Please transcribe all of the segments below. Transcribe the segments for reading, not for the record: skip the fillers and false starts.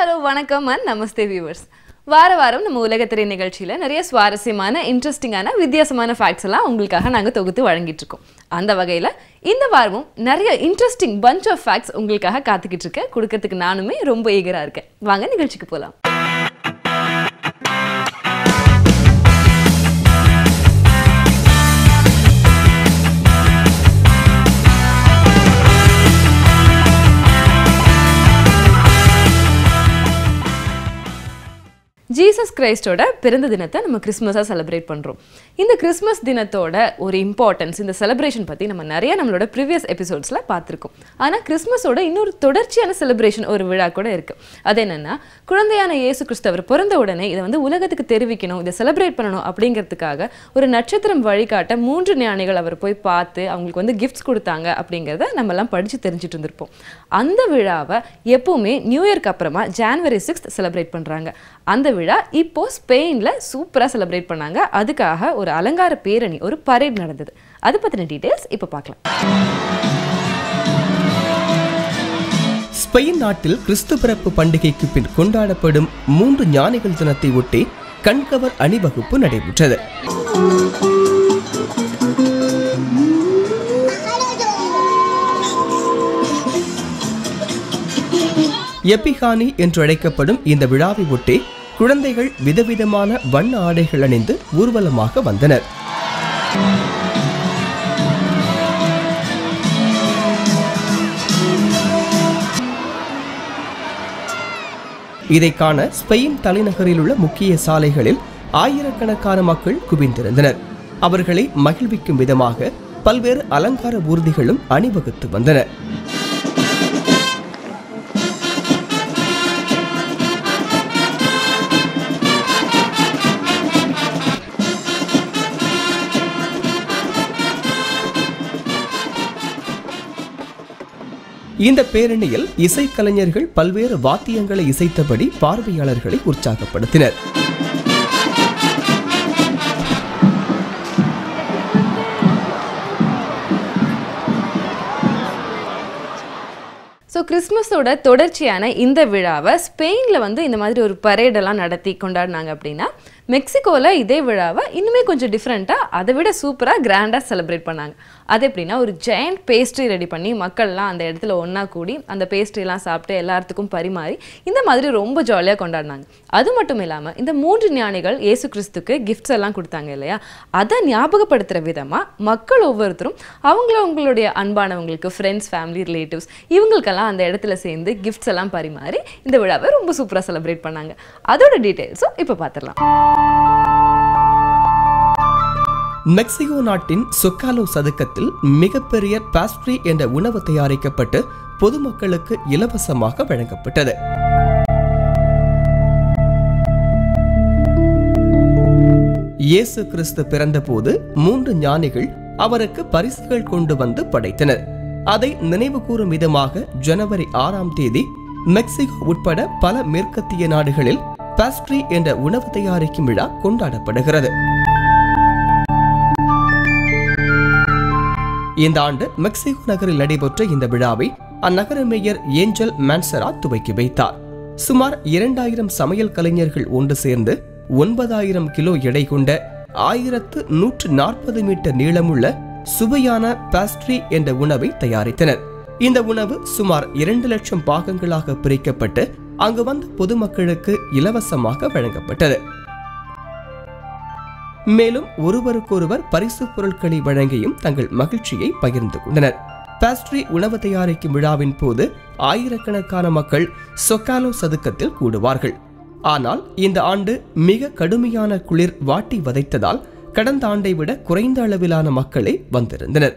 Hello வணக்கம் and Namaste viewers. வாரம் நம்ம உலகத்திரை நிகழ்ச்சியில் நிறைய சுவாரஸ்யமான இன்ட்ரெஸ்டிங்கான வித்தியாசமான ஃபேக்ட்ஸ் எல்லாம் உங்களுக்காக நாங்கள் தொகுத்து வழங்கிட்டு இருக்கோம். அந்த வகையில் இந்த வாரமும் நிறைய இன்ட்ரெஸ்டிங் பஞ்ச் ஆஃப் ஃபேக்ட்ஸ் உங்களுக்காக காத்துக்கிட்டு இருக்கேன். கொடுக்கறதுக்கு நானுமே ரொம்ப ஈகராக இருக்கேன். வாங்க நிகழ்ச்சிக்கு போகலாம். ஜீசஸ் கிரைஸ்டோட பிறந்த தினத்தை நம்ம கிறிஸ்மஸாக செலிப்ரேட் பண்ணுறோம். இந்த கிறிஸ்மஸ் தினத்தோட ஒரு இம்பார்ட்டன்ஸ், இந்த செலிப்ரேஷன் பற்றி நம்ம நிறைய நம்மளோட ப்ரீவியஸ் எபிசோட்ஸில் பார்த்துருக்கோம். ஆனால் கிறிஸ்மஸோட இன்னொரு தொடர்ச்சியான செலிப்ரேஷன், ஒரு விழா கூட இருக்குது. அது என்னென்னா, குழந்தையான இயேசு கிறிஸ்தவர் பிறந்த உடனே இதை வந்து உலகத்துக்கு தெரிவிக்கணும், இதை செலிப்ரேட் பண்ணணும் அப்படிங்கிறதுக்காக ஒரு நட்சத்திரம் வழிகாட்ட 3 ஞானிகள் அவர் போய் பார்த்து அவங்களுக்கு வந்து கிஃப்ட்ஸ் கொடுத்தாங்க அப்படிங்கிறத நம்மலாம் படித்து தெரிஞ்சுட்டு இருந்திருப்போம். அந்த விழாவை எப்போவுமே நியூ இயர்க்கு அப்புறமா January 6th செலிப்ரேட் பண்ணுறாங்க. அந்த விழா இப்போ ஸ்பெயின்ல சூப்பரா செலிப்ரேட் பண்ணாங்க. அதுக்காக ஒரு அலங்கார பேரணி, ஒரு பரேட் நடந்தது. அது பத்தின டீடைல்ஸ் இப்போ பார்க்கலாம். ஸ்பெயின் நாட்டில் கிறிஸ்து பிறப்பு பண்டிகைக்கு பின் கொண்டாடப்படும் 3 ஞானிகள் தினத்தை ஒட்டி கண்கவர் அணிவகுப்பு நடைபெற்றது. எபிகானி என்று அழைக்கப்படும் இந்த விழாவை ஒட்டி குழந்தைகள் விதவிதமான வண்ண ஆடைகள் அணிந்து ஊர்வலமாக வந்தனர். இதை காண ஸ்பெயின் தலைநகரில் உள்ள முக்கிய சாலைகளில் ஆயிரக்கணக்கான மக்கள் குவிந்திருந்தனர். அவர்களை மகிழ்விக்கும் விதமாக பல்வேறு அலங்கார ஊர்திகளும் அணிவகுத்து வந்தன. இந்த பேரணியில் இசைக்கலைஞர்கள் பல்வேறு வாத்தியங்களை இசைத்தபடி பார்வையாளர்களை உற்சாகப்படுத்தினர். ஸோ கிறிஸ்மஸோட தொடர்ச்சியான இந்த விழாவை ஸ்பெயினில் வந்து இந்த மாதிரி ஒரு பரேடெல்லாம் நடத்தி கொண்டாடினாங்க. அப்படின்னா மெக்சிகோவில் இதே விழாவை இன்னுமே கொஞ்சம் டிஃப்ரெண்ட்டாக, அதை விட சூப்பராக கிராண்டாக செலிப்ரேட் பண்ணாங்க. அது எப்படின்னா, ஒரு ஜெயண்ட் பேஸ்ட்ரி ரெடி பண்ணி மக்கள்லாம் அந்த இடத்துல ஒன்றா கூடி அந்த பேஸ்ட்ரிலாம் சாப்பிட்டு எல்லாத்துக்கும் பரிமாறி இந்த மாதிரி ரொம்ப ஜாலியாக கொண்டாடினாங்க. அது மட்டும் இல்லாமல் இந்த 3 ஞானிகள் இயேசு கிறிஸ்துக்கு கிஃப்ட்ஸ் எல்லாம் கொடுத்தாங்க இல்லையா, அதை ஞாபகப்படுத்துகிற விதமாக மக்கள் ஒவ்வொருத்தரும் அவங்களுடைய அன்பானவங்களுக்கு, ஃப்ரெண்ட்ஸ், ஃபேமிலி, ரிலேட்டிவ்ஸ் இவங்களுக்கெல்லாம் அந்த இடத்துல சேர்ந்து கிஃப்ட்ஸ் எல்லாம் பரிமாறி இந்த விழாவை ரொம்ப சூப்பராக செலிப்ரேட் பண்ணாங்க. அதோட டீட்டெயில்ஸும் இப்போ பார்த்துடலாம். மெக்சிகோ நாட்டின் சொக்காலோ சதுக்கத்தில் மிகப்பெரிய பாஸ்ட்ரி என்ற உணவு தயாரிக்கப்பட்டு பொதுமக்களுக்கு இலவசமாக வழங்கப்பட்டது. இயேசு கிறிஸ்து பிறந்தபோது 3 ஞானிகள் அவருக்கு பரிசுகள் கொண்டு வந்து படைத்தனர். அதை நினைவு கூறும் விதமாக January 6 மெக்சிகோ உட்பட பல மேற்கத்திய நாடுகளில் பாஸ்ட்ரி என்ற உணவு தயாரிக்கும் விழா கொண்டாடப்படுகிறது. இந்த ஆண்டு மெக்சிகோ நகரில் நடைபெற்ற இந்த விழாவை அந்நகர மேயர் ஏஞ்சல் மான்சரா துவக்கி வைத்தார். சுமார் 2000 சமையல் கலைஞர்கள் ஒன்று சேர்ந்து 9000 கிலோ எடை கொண்ட 1140 மீட்டர் நீளமுள்ள சுவையான பாஸ்ட்ரி என்ற உணவை தயாரித்தனர். இந்த உணவு சுமார் 2 லட்சம் பாகங்களாக பிரிக்கப்பட்டு அங்கு வந்த பொதுமக்களுக்கு இலவசமாக வழங்கப்பட்டது. மேலும் ஒருவருக்கொருவர் பரிசு பொருட்களை வழங்கியும் தங்கள் மகிழ்ச்சியை பகிர்ந்து கொண்டனர். பாஸ்ட்ரி உணவு தயாரிக்கும் விழாவின் போது ஆயிரக்கணக்கான மக்கள் சொக்காலோ சதுக்கத்தில் கூடுவார்கள். ஆனால் இந்த ஆண்டு மிக கடுமையான குளிர் வாட்டி வதைத்ததால் கடந்த ஆண்டை விட குறைந்த அளவிலான மக்களே வந்திருந்தனர்.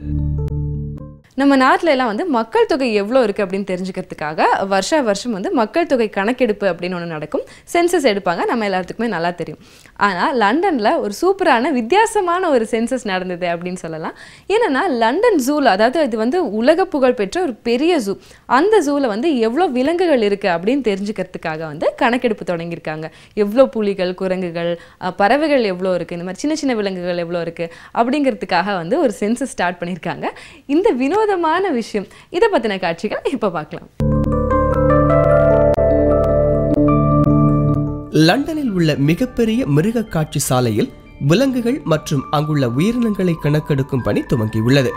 நம்ம நாட்டில எல்லாம் வந்து மக்கள் தொகை எவ்வளோ இருக்குது அப்படின்னு தெரிஞ்சுக்கிறதுக்காக வருஷம் வந்து மக்கள் தொகை கணக்கெடுப்பு அப்படின்னு ஒன்று நடக்கும். சென்சஸ் எடுப்பாங்க, நம்ம எல்லாத்துக்குமே நல்லா தெரியும். ஆனால் லண்டனில் ஒரு சூப்பரான வித்தியாசமான ஒரு சென்சஸ் நடந்தது அப்படின்னு சொல்லலாம். ஏன்னா லண்டன் ஜூவில், அதாவது இது வந்து உலக புகழ் பெற்ற ஒரு பெரிய ஜூ, அந்த ஜூவில் வந்து எவ்வளோ விலங்குகள் இருக்குது அப்படின்னு தெரிஞ்சுக்கிறதுக்காக வந்து கணக்கெடுப்பு தொடங்கியிருக்காங்க. எவ்வளோ புலிகள், குரங்குகள், பறவைகள் எவ்வளோ இருக்குது, இந்த மாதிரி சின்ன சின்ன விலங்குகள் எவ்வளோ இருக்குது அப்படிங்கிறதுக்காக வந்து ஒரு சென்சஸ் ஸ்டார்ட் பண்ணியிருக்காங்க. இந்த வினோதமான விஷயம், இதை பற்றின காட்சிகள் இப்போ பார்க்கலாம். லண்டனில் உள்ள மிகப்பெரிய மிருக காட்சி சாலையில் விலங்குகள் மற்றும் அங்குள்ள உயிரினங்களை கணக்கெடுக்கும் பணி துவங்கியுள்ளது.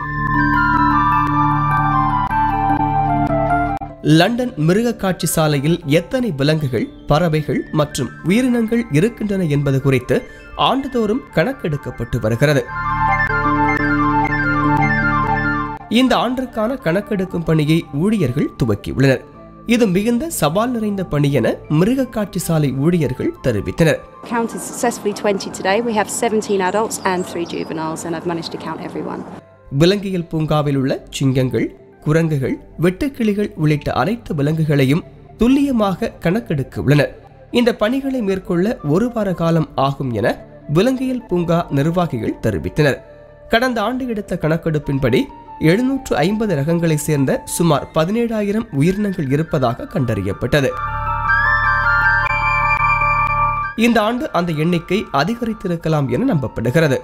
லண்டன் மிருக காட்சி சாலையில் எத்தனை விலங்குகள், பறவைகள் மற்றும் உயிரினங்கள் இருக்கின்றன என்பது குறித்து ஆண்டுதோறும் கணக்கெடுக்கப்பட்டு வருகிறது. இந்த ஆண்டிற்கான கணக்கெடுக்கும் பணியை ஊழியர்கள் துவக்கியுள்ளனர். இது மிகுந்த சவால் நிறைந்த பணி என மிருக காட்சி சாலை ஊழியர்கள் தெரிவித்தனர். Counted successfully 20 today. We have 17 adults and 3 juveniles and I've managed to count everyone. விலங்கியல் பூங்காவில் உள்ள சிங்கங்கள், குரங்குகள், வெட்டுக்கிளிகள் உள்ளிட்ட அனைத்து விலங்குகளையும் துல்லியமாக கணக்கெடுக்க உள்ளனர். இந்த பணிகளை மேற்கொள்ள 1 வார காலம் ஆகும் என விலங்கியல் பூங்கா நிர்வாகிகள் தெரிவித்தனர். கடந்த ஆண்டு எடுத்த கணக்கெடுப்பின்படி 750 ரகங்களை சேர்ந்த சுமார் 17,000 உயிரினங்கள் இருப்பதாக கண்டறியப்பட்டது. இந்த ஆண்டு அந்த எண்ணிக்கை அதிகரித்திருக்கலாம் என நம்பப்படுகிறது.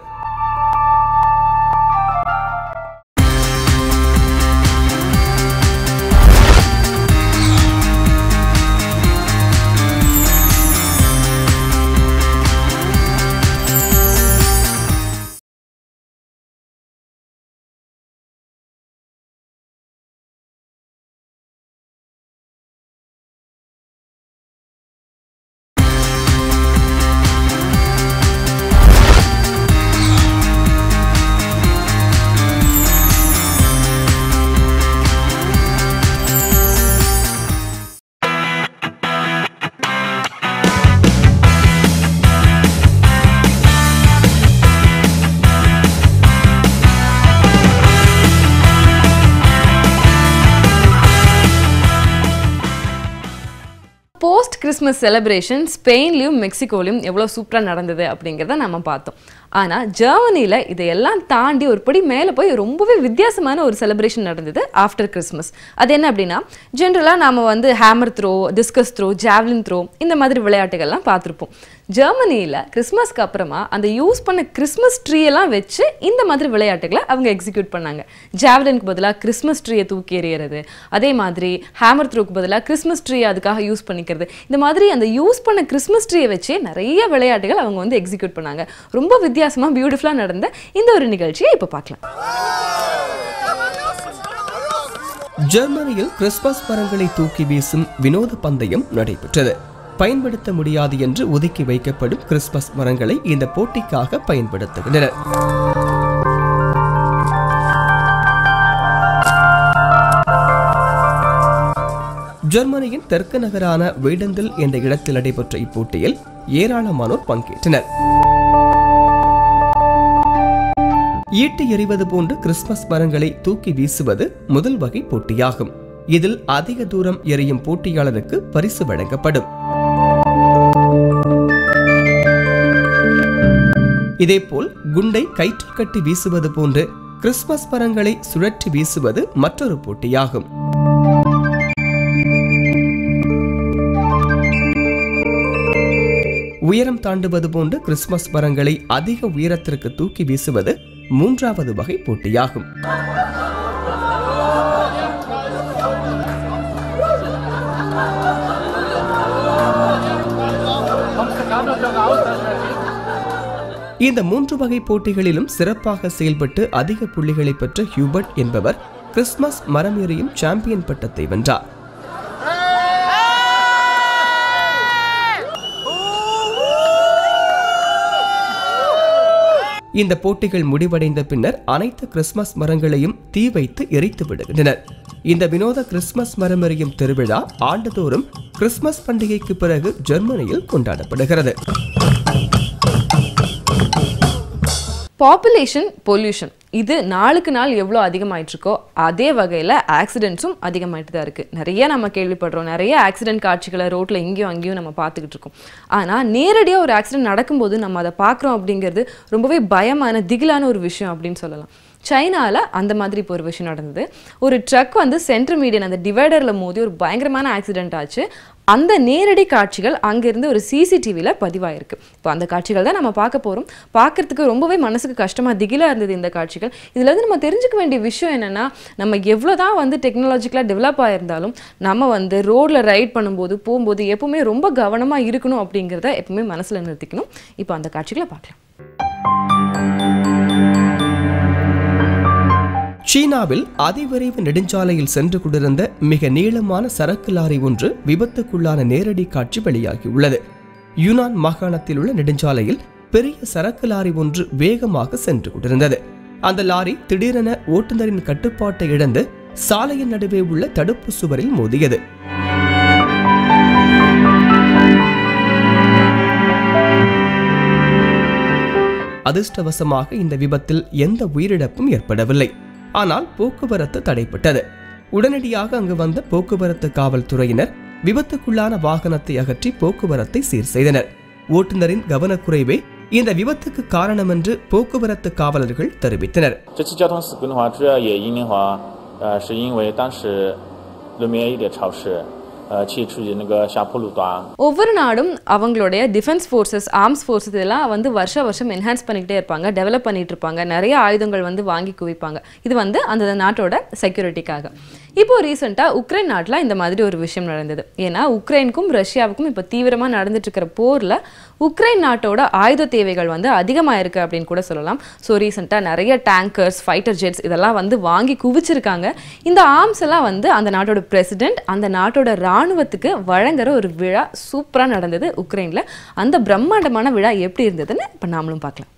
போஸ்ட் கிறிஸ்மஸ் செலிப்ரேஷன் ஸ்பெயின்லையும் மெக்சிகோலையும் எவ்வளோ சூப்பராக நடந்தது அப்படிங்கிறத நம்ம பார்த்தோம். ஆனால் ஜெர்மனியில் இதையெல்லாம் தாண்டி ஒரு படி மேலே போய் ரொம்பவே வித்தியாசமான ஒரு செலிப்ரேஷன் நடந்தது ஆஃப்டர் கிறிஸ்மஸ். அது என்ன அப்படின்னா, ஜென்ரலாக நாம் வந்து hammer throw, discuss throw, javelin throw இந்த மாதிரி விளையாட்டுகள்லாம் பார்த்துருப்போம். ஜெர்மனியில் கிறிஸ்மஸ்க்கு அப்புறமா அந்த யூஸ் பண்ண கிறிஸ்மஸ் ட்ரீயெல்லாம் வச்சு இந்த மாதிரி விளையாட்டுகளை அவங்க எக்ஸிக்யூட் பண்ணாங்க. ஜாவ்லினுக்கு பதிலாக கிறிஸ்மஸ் ட்ரீயை தூக்கி எறியறது, அதே மாதிரி ஹேமர் த்ரோக்கு பதிலாக கிறிஸ்மஸ் ட்ரீயை அதுக்காக யூஸ் பண்ணிக்கிறது, இந்த மாதிரி அந்த யூஸ் பண்ண கிறிஸ்மஸ் ட்ரீயை வச்சு நிறைய விளையாட்டுகள் அவங்க வந்து எக்ஸிக்யூட் பண்ணாங்க. ரொம்ப வித்தியாசமாக பியூட்டிஃபுல்லாக நடந்த இந்த ஒரு நிகழ்ச்சியை இப்போ பார்க்கலாம். ஜெர்மனியில் கிறிஸ்துமஸ் மரங்களை தூக்கி வீசும் வினோத பந்தயம் நடைபெற்றது. பயன்படுத்த முடியாது என்று ஒதுக்கி வைக்கப்படும் கிறிஸ்துமஸ் மரங்களை இந்த போட்டிக்காக பயன்படுத்துகின்றனர். ஜெர்மனியின் தெற்கு நகரான வீடந்தில் என்ற இடத்தில் நடைபெற்ற இப்போட்டியில் ஏராளமானோர் பங்கேற்றனர். ஈட்டி எறிவது போன்று கிறிஸ்துமஸ் மரங்களை தூக்கி வீசுவது முதல் வகை போட்டியாகும். இதில் அதிக தூரம் எறியும் போட்டியாளருக்கு பரிசு வழங்கப்படும். இதேபோல் குண்டை கயிற்றில் கட்டி வீசுவது போன்று கிறிஸ்துமஸ் மரங்களை சுழற்றி வீசுவது மற்றொரு போட்டியாகும். உயரம் தாண்டுவது போன்று கிறிஸ்துமஸ் மரங்களை அதிக உயரத்திற்கு தூக்கி வீசுவது மூன்றாவது வகை போட்டியாகும். இந்த 3 வகை போட்டிகளிலும் சிறப்பாக செயல்பட்டு அதிக புள்ளிகளை பெற்ற ஹியூபர்ட் என்பவர் கிறிஸ்துமஸ் மரம் எறியும் சாம்பியன் பட்டத்தை வென்றார். இந்த போட்டிகள் முடிவடைந்த பின்னர் அனைத்து கிறிஸ்துமஸ் மரங்களையும் தீ வைத்து எரித்து விடுகின்றனர். இந்த வினோத கிறிஸ்துமஸ் மரம் எறியும் திருவிழா ஆண்டுதோறும் கிறிஸ்துமஸ் பண்டிகைக்கு பிறகு ஜெர்மனியில் கொண்டாடப்படுகிறது. பாப்புலேஷன் பொல்யூஷன் இது நாளுக்கு நாள் எவ்வளோ அதிகமாயிட்டு இருக்கோ அதே வகையில் ஆக்சிடென்ட்ஸும் அதிகமாயிட்டு தான் இருக்குது. நிறைய நம்ம கேள்விப்படுறோம், நிறைய ஆக்சிடென்ட் காட்சிகளை ரோட்டில் இங்கேயும் அங்கேயும் நம்ம பார்த்துக்கிட்டு இருக்கோம். ஆனால் நேரடியாக ஒரு ஆக்சிடென்ட் நடக்கும்போது நம்ம அதை பார்க்குறோம் அப்படிங்கிறது ரொம்பவே பயமான திகிலான ஒரு விஷயம் அப்படின்னு சொல்லலாம். சைனால அந்த மாதிரி இப்போ ஒரு விஷயம் நடந்தது. ஒரு ட்ரக் வந்து சென்டர் மீடியன் அந்த டிவைடர்ல மோதி ஒரு பயங்கரமான ஆக்சிடென்ட் ஆச்சு. அந்த நேரடி காட்சிகள் அங்கிருந்து ஒரு சிசிடிவியில் பதிவாயிருக்கு. இப்போ அந்த காட்சிகள் தான் நம்ம பார்க்க போகிறோம். பார்க்கறதுக்கு ரொம்பவே மனசுக்கு கஷ்டமாக திகிலாக இருந்தது இந்த காட்சிகள். இதில் வந்து நம்ம தெரிஞ்சுக்க வேண்டிய விஷயம் என்னென்னா, நம்ம எவ்வளோ தான் வந்து டெக்னாலஜிக்கலாக டெவலப் ஆகிருந்தாலும் நம்ம வந்து ரோடில் ரைட் பண்ணும்போது போகும்போது எப்பவுமே ரொம்ப கவனமாக இருக்கணும் அப்படிங்கிறத எப்பவுமே மனசில் நிறுத்திக்கணும். இப்போ அந்த காட்சிகளை பார்க்கலாம். சீனாவில் அதிவிரைவு நெடுஞ்சாலையில் சென்று கொண்டிருந்த மிக நீளமான சரக்கு லாரி ஒன்று விபத்துக்குள்ளான நேரடி காட்சி வெளியாகியுள்ளது. யுனான் மாகாணத்தில் உள்ள நெடுஞ்சாலையில் பெரிய சரக்கு லாரி ஒன்று வேகமாக சென்று கொண்டிருந்தது. அந்த லாரி திடீரென ஓட்டுநரின் கட்டுப்பாட்டை இழந்து சாலையின் நடுவே உள்ள தடுப்பு சுவரில் மோதியது. அதிர்ஷ்டவசமாக இந்த விபத்தில் எந்த உயிரிழப்பும் ஏற்படவில்லை. ஆனால் போக்குவரத்து தடைப்பட்டது. உடனடியாக அங்கு வந்த போக்குவரத்து காவல்துறையினர் விபத்துக்குள்ளான வாகனத்தை அகற்றி போக்குவரத்தை சீர் செய்தனர். ஓட்டுநரின் கவனக்குறைவே இந்த விபத்துக்கு காரணம் என்று போக்குவரத்து காவலர்கள் தெரிவித்தனர். ஒவ்வொரு நாடும் அவங்களுடைய டிஃபென்ஸ் ஃபோர்ஸஸ், ஆர்ம்ஸ் ஃபோர்ஸஸ் இதெல்லாம் வந்து வருஷம் என்ஹான்ஸ் பண்ணிக்கிட்டே இருப்பாங்க, டெவலப் பண்ணிட்டு இருப்பாங்க, நிறைய ஆயுதங்கள் வந்து வாங்கி குவிப்பாங்க. இது வந்து அந்த நாட்டோட செக்யூரிட்டிக்காக. இப்போ ரீசெண்டாக உக்ரைன் நாட்டில் இந்த மாதிரி ஒரு விஷயம் நடந்தது. ஏன்னா உக்ரைனுக்கும் ரஷ்யாவுக்கும் இப்போ தீவிரமாக நடந்துட்டு இருக்கிற போரில் உக்ரைன் நாட்டோட ஆயுத தேவைகள் வந்து அதிகமாக இருக்குது அப்படின்னு கூட சொல்லலாம். ஸோ ரீசெண்டாக நிறைய டேங்கர்ஸ், ஃபைட்டர் ஜெட்ஸ் இதெல்லாம் வந்து வாங்கி குவிச்சிருக்காங்க. இந்த ஆர்ம்ஸ் எல்லாம் வந்து அந்த நாட்டோட பிரசிடென்ட் அந்த நாட்டோட இராணுவத்துக்கு வழங்குற ஒரு விழா சூப்பராக நடந்தது உக்ரைனில். அந்த பிரம்மாண்டமான விழா எப்படி இருந்ததுன்னு இப்போ நாமளும் பார்க்கலாம்.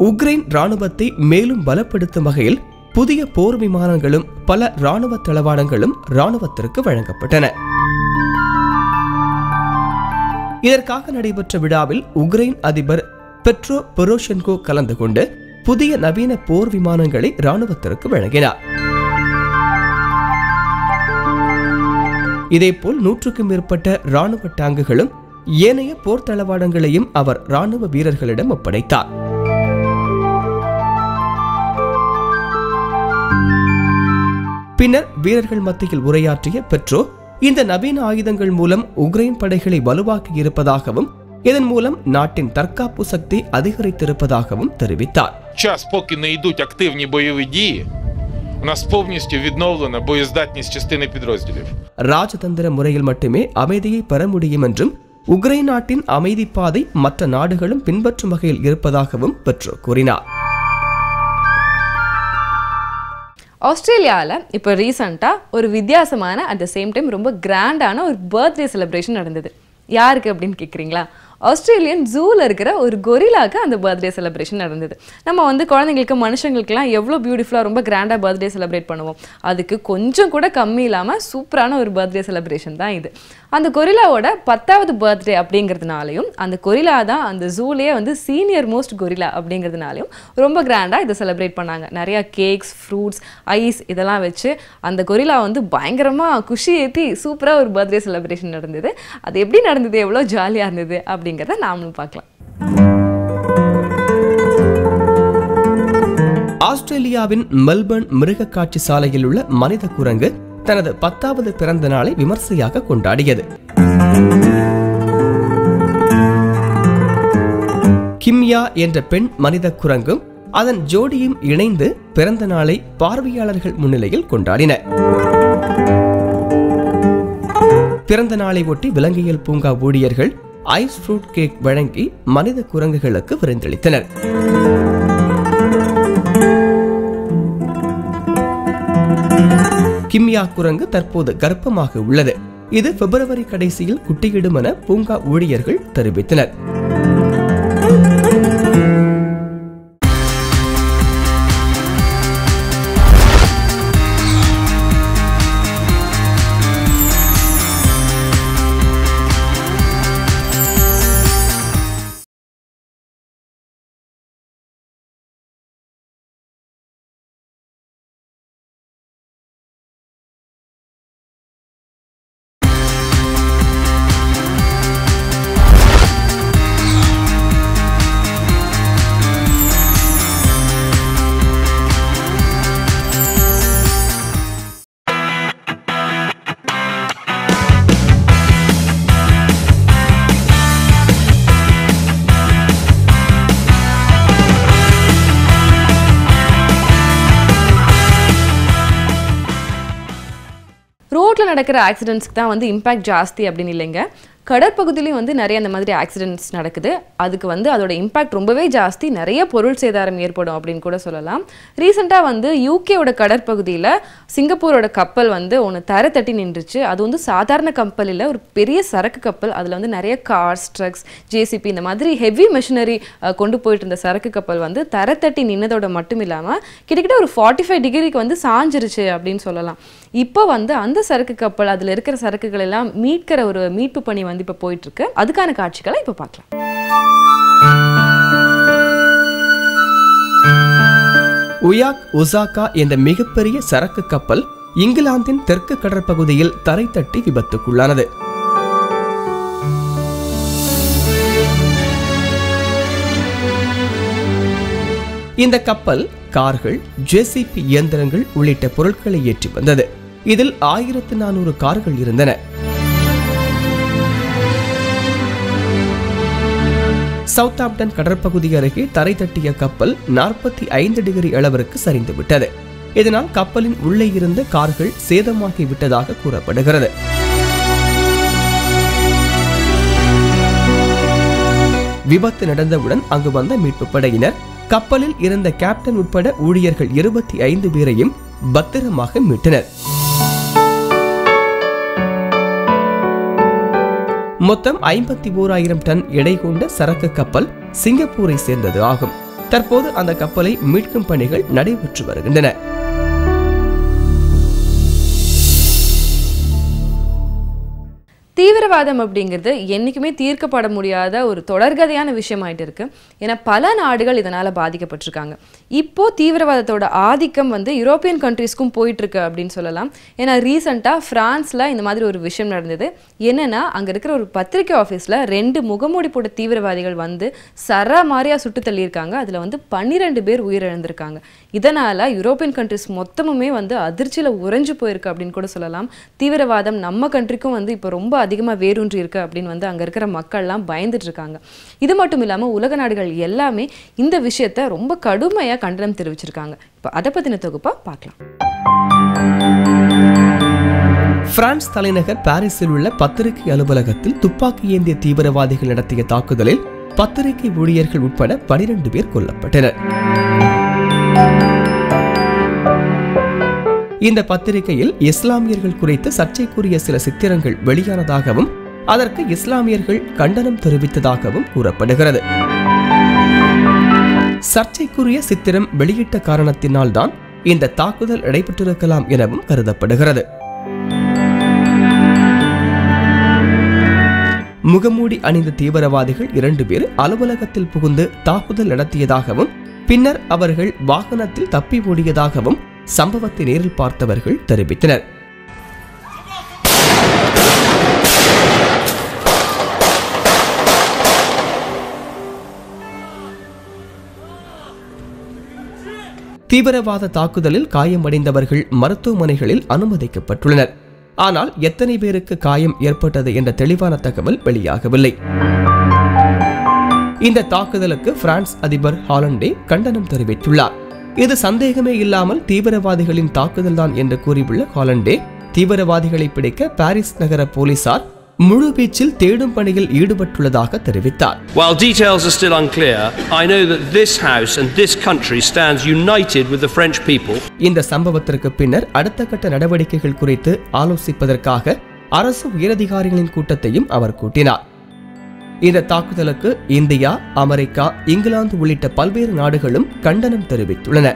உக்ரைன் இராணுவத்தை மேலும் பலப்படுத்தும் வகையில் புதிய போர் விமானங்களும் பல இராணுவ தளவாடங்களும் இராணுவத்திற்கு வழங்கப்பட்டன. இதற்காக நடைபெற்ற விழாவில் உக்ரைன் அதிபர் பெட்ரோ பொரோஷென்கோ கலந்து கொண்டு புதிய நவீன போர் விமானங்களை இராணுவத்திற்கு வழங்கினார். இதேபோல் 100க்கும் மேற்பட்ட இராணுவ டாங்குகளும் ஏனைய போர் தளவாடங்களையும் அவர் இராணுவ வீரர்களிடம் ஒப்படைத்தார். பின்னர் வீரர்கள் மத்தியில் உரையாற்றிய பெட்ரோ இந்த நவீன ஆயுதங்கள் மூலம் உக்ரைன் படைகளை வலுவாக்கி இருப்பதாகவும் இதன் மூலம் நாட்டின் தற்காப்பு சக்தி அதிகரித்திருப்பதாகவும் தெரிவித்தார். ராஜதந்திர முறையில் மட்டுமே அமைதியை பெற முடியும் என்றும் உக்ரைன் நாட்டின் அமைதி பாதை மற்ற நாடுகளும் பின்பற்றும் வகையில் இருப்பதாகவும் பெட்ரோ கூறினார். ஆஸ்திரேலியாவில் இப்போ ரீசெண்டாக ஒரு வித்தியாசமான அட் த சேம் டைம் ரொம்ப கிராண்டான ஒரு பர்த்டே செலிப்ரேஷன் நடந்தது. யாருக்கு அப்படின்னு கேட்குறீங்களா? ஆஸ்திரேலியன் ஜூவில் இருக்கிற ஒரு கொரிலாக்கு அந்த பர்த்டே செலிப்ரேஷன் நடந்தது. நம்ம வந்து குழந்தைங்களுக்கு மனுஷங்களுக்குலாம் எவ்வளோ பியூட்டிஃபுல்லாக ரொம்ப கிராண்டாக பர்த்டே செலிப்ரேட் பண்ணுவோம். அதுக்கு கொஞ்சம் கூட கம்மி இல்லாமல் சூப்பரான ஒரு பர்த்டே செலிப்ரேஷன் தான் இது. அந்த கொரிலாவோட 10வது பர்த்டே அப்படிங்கிறதுனாலையும் அந்த கொரிலா தான் அந்த ஜூலேயே வந்து சீனியர் மோஸ்ட் கொரிலா அப்படிங்கிறதுனாலையும் ரொம்ப கிராண்டாக இதை செலிப்ரேட் பண்ணாங்க. நிறையா கேக்ஸ், ஃப்ரூட்ஸ், ஐஸ் இதெல்லாம் வச்சு அந்த கொரிலா வந்து பயங்கரமாக குஷி ஏற்றி சூப்பராக ஒரு பர்த்டே செலிப்ரேஷன் நடந்தது. அது எப்படி நடந்தது, எவ்வளோ ஜாலியாக இருந்தது அப்படிங்கிறத நாமளும் பார்க்கலாம். ஆஸ்திரேலியாவின் மெல்பர்ன் மிருக காட்சி சாலையில் உள்ள மனித குரங்கு தனது 10வது பிறந்த நாளை விமர்சையாக கொண்டாடியது. கிம்யா என்ற பெண் மனித குரங்கும் அதன் ஜோடியும் இணைந்து பிறந்த நாளை பார்வையாளர்கள் முன்னிலையில் கொண்டாடின. பிறந்த நாளை ஒட்டி விலங்கியல் பூங்கா ஊழியர்கள் ஐஸ் ஃப்ரூட் கேக் வழங்கி மனித குரங்குகளுக்கு விருந்தளித்தனர். கிம்யா குரங்கு தற்போது கர்ப்பமாக உள்ளது. இது பிப்ரவரி கடைசியில் குட்டியிடும் என பூங்கா ஊழியர்கள் தெரிவித்தனர். ரோட்டில் நடக்கிற ஆக்சிடென்ட்ஸ்க்கு தான் வந்து இம்பேக்ட் ஜாஸ்தி அப்படின்னு இல்லைங்க, கடற்பகுதியிலையும் வந்து நிறைய அந்த மாதிரி ஆக்சிடென்ட்ஸ் நடக்குது. அதுக்கு வந்து அதோட இம்பாக்ட் ரொம்பவே ஜாஸ்தி, நிறைய பொருள் சேதாரம் ஏற்படும் அப்படின்னு கூட சொல்லலாம். ரீசெண்டாக வந்து யூகேவோட கடற்பகுதியில் சிங்கப்பூரோட கப்பல் வந்து ஒன்று தரை தட்டி நின்றுச்சு. அது வந்து சாதாரண கப்பல் இல்லை, ஒரு பெரிய சரக்கு கப்பல். அதில் வந்து நிறைய கார்ஸ், ட்ரக்ஸ், ஜேசிபி இந்த மாதிரி ஹெவி மெஷினரி கொண்டு போயிட்டு இருந்த சரக்கு கப்பல் வந்து தரை தட்டி நின்னதோட மட்டும் இல்லாமல் கிட்டத்தட்ட ஒரு 45 டிகிரிக்கு வந்து சாஞ்சிருச்சு அப்படின்னு சொல்லலாம். இப்போ வந்து அந்த சரக்கு கப்பல் அதில் இருக்கிற சரக்குகள் எல்லாம் மீட்கிற ஒரு மீட்பு பணி வந்து இப்போ போயிட்டு இருக்கு. அதுக்கான காட்சிகளை இப்போ பார்க்கலாம். உயாக் ஒசாகா என்ற மிகப்பெரிய சரக்கு கப்பல் இங்கிலாந்தின் தெற்கு கடற்பகுதியில் தரை தட்டி விபத்துக்குள்ளானது. இந்த கப்பல் கார்கள், ஜேசிபி இயந்திரங்கள் உள்ளிட்ட பொருட்களை ஏற்றி வந்தது. இதில் 1400 கார்கள் இருந்தன. சவுத்தாம்ப்டன் கடற்பகுதி அருகே தரை தட்டிய கப்பல் 45 டிகிரி அளவிற்கு சரிந்து விட்டது. இதனால் கப்பலின் உள்ளே இருந்த கார்கள் சேதமாகி விட்டதாக கூறப்படுகிறது. விபத்து நடந்தவுடன் அங்கு வந்த மீட்பு படையினர் கப்பலில் இருந்த கேப்டன் உட்பட ஊழியர்கள் 25 பேரையும் பத்திரமாக மீட்டனர். மொத்தம் 51,000 டன் எடை கொண்ட சரக்கு கப்பல் சிங்கப்பூரை சேர்ந்தது ஆகும். தற்போது அந்த கப்பலை மீட்கும் பணிகள் நடைபெற்று வருகின்றன. தீவிரவாதம் அப்படிங்கிறது என்றைக்குமே தீர்க்கப்பட முடியாத ஒரு தொடர்கதையான விஷயமாயிட்டு இருக்கு. ஏன்னா பல நாடுகள் இதனால் பாதிக்கப்பட்டிருக்காங்க. இப்போ தீவிரவாதத்தோட ஆதிக்கம் வந்து யூரோப்பியன் கண்ட்ரீஸ்க்கும் போயிட்டு இருக்கு அப்படின்னு சொல்லலாம். ஏன்னா ரீசெண்டாக ஃப்ரான்ஸில் இந்த மாதிரி ஒரு விஷயம் நடந்தது. என்னன்னா அங்கே இருக்கிற ஒரு பத்திரிகை ஆஃபீஸில் 2 முகமூடி போட்ட தீவிரவாதிகள் வந்து சராமாரியாக சுட்டு தள்ளியிருக்காங்க. அதில் வந்து 12 பேர் உயிரிழந்திருக்காங்க. இதனால் யூரோப்பியன் கண்ட்ரிஸ் மொத்தமுமே வந்து அதிர்ச்சியில் உறைஞ்சு போயிருக்கு அப்படின்னு கூட சொல்லலாம். தீவிரவாதம் நம்ம கண்ட்ரிக்கும் வந்து இப்போ ரொம்ப அதிகமாக வேரூன்றி இருக்கு அப்படின்னு வந்து அங்கே இருக்கிற மக்கள்லாம் பயந்துட்டு இருக்காங்க. இது மட்டும் இல்லாமல் உலக நாடுகள் எல்லாமே இந்த விஷயத்தை ரொம்ப கடுமையாக கண்டனம் தெரிவிச்சிருக்காங்க. இப்போ அதை பற்றின தொகுப்பாக பார்க்கலாம். பிரான்ஸ் தலைநகர் பாரிஸில் உள்ள பத்திரிகை அலுவலகத்தில் துப்பாக்கி ஏந்திய தீவிரவாதிகள் நடத்திய தாக்குதலில் பத்திரிகை ஊழியர்கள் உட்பட 12 பேர் கொல்லப்பட்டனர். இந்த பத்திரிகையில் இஸ்லாமியர்கள் குறித்து சர்ச்சைக்குரிய சில சித்திரங்கள் வெளியானதாகவும் அதற்கு இஸ்லாமியர்கள் கண்டனம் தெரிவித்ததாகவும் கூறப்படுகிறது. சர்ச்சைக்குரிய சித்திரம் வெளியிட்ட காரணத்தினால் தான் இந்த தாக்குதல் நடைபெற்றிருக்கலாம் எனவும் கருதப்படுகிறது. முகமூடி அணிந்த தீவிரவாதிகள் 2 பேர் அலுவலகத்தில் புகுந்து தாக்குதல் நடத்தியதாகவும் பின்னர் அவர்கள் வாகனத்தில் தப்பி ஓடியதாகவும் சம்பவத்தை நேரில் பார்த்தவர்கள் தெரிவித்தனர். தீவிரவாத தாக்குதலில் காயமடைந்தவர்கள் மருத்துவமனைகளில் அனுமதிக்கப்பட்டுள்ளனர். ஆனால் எத்தனை பேருக்கு காயம் ஏற்பட்டது என்ற தெளிவான தகவல் வெளியாகவில்லை. இந்த தாக்குதலுக்கு பிரான்ஸ் அதிபர் ஹாலண்டே கண்டனம் தெரிவித்துள்ளார். இது சந்தேகமே இல்லாமல் தீவிரவாதிகளின் தாக்குதல் தான் என்று கூறியுள்ள ஹாலண்டே, தீவிரவாதிகளை பிடிக்க பாரிஸ் நகர போலீசார் முழு வீச்சில் தேடும் பணியில் ஈடுபட்டுள்ளதாக தெரிவித்தார். While details are still unclear, I know that this house and this country stands united with the French people. இந்த சம்பவத்திற்கு பின்னர் அடுத்த கட்ட நடவடிக்கைகள் குறித்து ஆலோசிப்பதற்காக அரசு உயரதிகாரிகளின் கூட்டத்தையும் அவர் கூட்டினார். இந்த தாக்குதலுக்கு இந்தியா, அமெரிக்கா, இங்கிலாந்து உள்ளிட்ட பல்வேறு நாடுகளும் கண்டனம் தெரிவித்துள்ளன.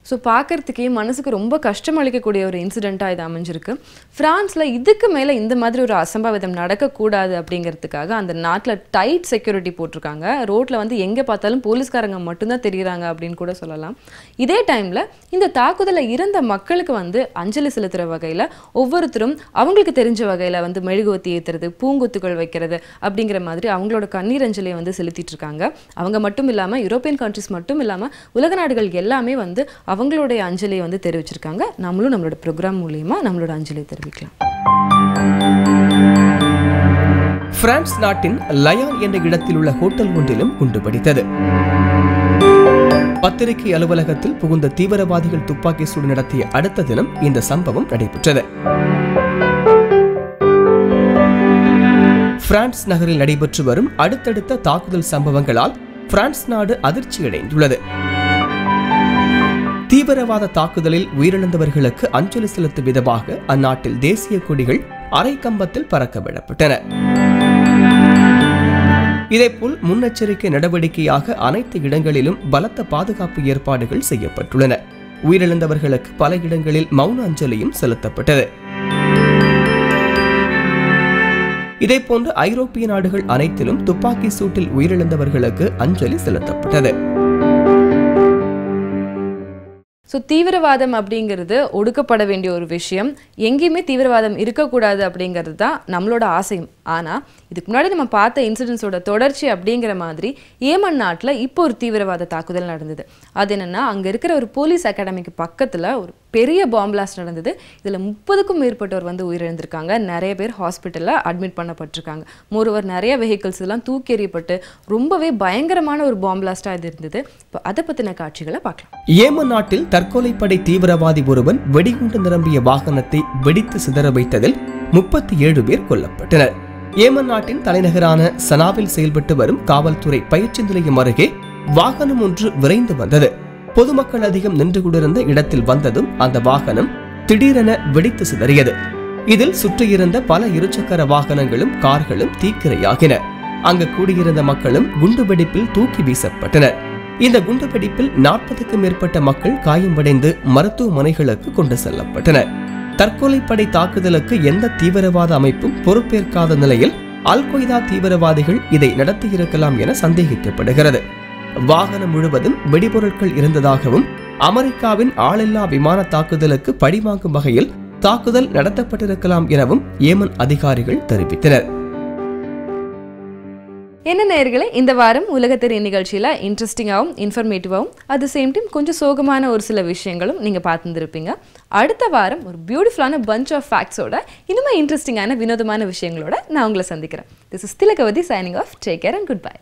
ஸோ பார்க்கறதுக்கே மனசுக்கு ரொம்ப கஷ்டம் அளிக்கக்கூடிய ஒரு இன்சிடெண்ட்டாக இது அமைஞ்சிருக்கு. ஃப்ரான்ஸில் இதுக்கு மேலே இந்த மாதிரி ஒரு அசம்பாவிதம் நடக்கக்கூடாது அப்படிங்கிறதுக்காக அந்த நாட்டில் டைட் செக்யூரிட்டி போட்டிருக்காங்க. ரோட்டில் வந்து எங்கே பார்த்தாலும் போலீஸ்காரங்க மட்டும்தான் தெரியுறாங்க அப்படின்னு கூட சொல்லலாம். இதே டைமில் இந்த தாக்குதலில் இருந்த மக்களுக்கு வந்து அஞ்சலி செலுத்துகிற வகையில் ஒவ்வொருத்தரும் அவங்களுக்கு தெரிஞ்ச வகையில் வந்து மெழுகுவத்தி ஏற்றுறது, பூங்கொத்துகள் வைக்கிறது அப்படிங்கிற மாதிரி அவங்களோட கண்ணீர் அஞ்சலியை வந்து செலுத்திட்டு இருக்காங்க. அவங்க மட்டும் இல்லாமல் யூரோப்பியன் கண்ட்ரிஸ் மட்டும் இல்லாமல் உலக நாடுகள் எல்லாமே வந்து அவங்களுடைய அஞ்சலியை வந்து தெரிவிச்சிருக்காங்க. நம்மளும் நம்மளோட ப்ரோக்ராம் மூலியமா நம்மளோட அஞ்சலியை தெரிவிக்கலாம். பிரான்ஸ் நாட்டின் லயான் என்ற இடத்தில் உள்ள ஹோட்டல் ஒன்றிலும் குண்டு வெடித்தது. பத்திரிகை அலுவலகத்தில் புகுந்த தீவிரவாதிகள் துப்பாக்கி சூடு நடத்திய அடுத்த தினம் இந்த சம்பவம் நடைபெற்றது. பிரான்ஸ் நகரில் நடைபெற்று வரும் அடுத்தடுத்த தாக்குதல் சம்பவங்களால் பிரான்ஸ் நாடு அதிர்ச்சியடைந்துள்ளது. தீவிரவாத தாக்குதலில் உயிரிழந்தவர்களுக்கு அஞ்சலி செலுத்தும் விதமாக அந்நாட்டில் தேசிய கொடிகள் அரை கம்பத்தில் பறக்க விடப்பட்டன. இதேபோல் முன்னெச்சரிக்கை நடவடிக்கையாக அனைத்து இடங்களிலும் பலத்த பாதுகாப்பு ஏற்பாடுகள் செய்யப்பட்டுள்ளன. உயிரிழந்தவர்களுக்கு பல இடங்களில் மௌன அஞ்சலியும் செலுத்தப்பட்டது. இதேபோன்று ஐரோப்பிய நாடுகள் அனைத்திலும் துப்பாக்கி சூட்டில் உயிரிழந்தவர்களுக்கு அஞ்சலி செலுத்தப்பட்டது. ஸோ தீவிரவாதம் அப்படிங்கிறது ஒடுக்கப்பட வேண்டிய ஒரு விஷயம். எங்கேயுமே தீவிரவாதம் இருக்கக்கூடாது அப்படிங்கிறது தான் நம்மளோட ஆசையும். ஆனால் இதுக்கு முன்னாடி நம்ம பார்த்த இன்சிடென்ட்ஸோட தொடர்ச்சி அப்படிங்கிற மாதிரி ஏமன் நாட்டில் இப்போ ஒரு தீவிரவாத தாக்குதல் நடந்தது. அது என்னென்னா, அங்கே இருக்கிற ஒரு போலீஸ் அகாடமிக்கு பக்கத்தில் ஒரு பெரிய பாம் பிளாஸ்ட் நடந்தது. இதில் 30க்கும் மேற்பட்டவர் வந்து உயிரிழந்திருக்காங்க. நிறைய பேர் ஹாஸ்பிட்டலில் அட்மிட் பண்ணப்பட்டிருக்காங்க. மோரோவர் நிறைய வெஹிக்கிள்ஸ் எல்லாம் தூக்கி எறியப்பட்டு ரொம்பவே பயங்கரமான ஒரு பாம் பிளாஸ்டாக இது இருந்தது. இப்போ அதை பற்றின காட்சிகளை பார்க்கலாம். ஏமன் நாட்டில் தற்கொலைப்படை தீவிரவாதி ஒருவன் வெடிகுண்டு நிரம்பிய வாகனத்தை வெடித்து சிதற வைத்ததில் 37 பேர் கொல்லப்பட்டனர். ஏமன் நாட்டின் தலைநகரான சனாவில் செயல்பட்டு வரும் காவல்துறை பயிற்சி நிலையம் அருகே வாகனம் ஒன்று விரைந்து வந்தது. பொதுமக்கள் அதிகம் நின்று கொண்டிருந்த இடத்தில் வந்ததும் அந்த வாகனம் திடீரென வெடித்து சிதறியது. இதில் சுற்றியிருந்த பல இருசக்கர வாகனங்களும் கார்களும் தீக்கிரையாகின. அங்கு கூடியிருந்த மக்களும் குண்டுவெடிப்பில் தூக்கி வீசப்பட்டனர். இந்த குண்டுவெடிப்பில் 40க்கும் மேற்பட்ட மக்கள் காயமடைந்து மருத்துவமனைகளுக்கு கொண்டு செல்லப்பட்டனர். தற்கொலைப்படை தாக்குதலுக்கு எந்த தீவிரவாத அமைப்பும் பொறுப்பேற்காத நிலையில் அல் கொய்தா தீவிரவாதிகள் இதை நடத்தியிருக்கலாம் என சந்தேகிக்கப்படுகிறது. வாகனம் முழுவதும் வெடிபொருட்கள் இருந்ததாகவும் அமெரிக்காவின் ஆளில்லா விமான தாக்குதலுக்கு பழிவாங்கும் வகையில் தாக்குதல் நடத்தப்பட்டிருக்கலாம் எனவும் ஏமன் அதிகாரிகள் தெரிவித்தனர். என்ன நேயர்களே, இந்த வாரம் உலகத்தெரிய நிகழ்ச்சியில் இன்ட்ரெஸ்டிங்காகவும் இன்ஃபர்மேட்டிவாகவும் அது சேம் டைம் கொஞ்சம் சோகமான ஒரு சில விஷயங்களும் நீங்கள் பார்த்துருப்பீங்க. அடுத்த வாரம் ஒரு பியூட்டிஃபுல்லான பஞ்ச் ஆஃப் ஃபேக்ட்ஸோட இனிமே இன்ட்ரெஸ்டிங்கான வினோதமான விஷயங்களோட நான் உங்களை சந்திக்கிறேன். This is Thilagavathi signing off. Take care and good bye.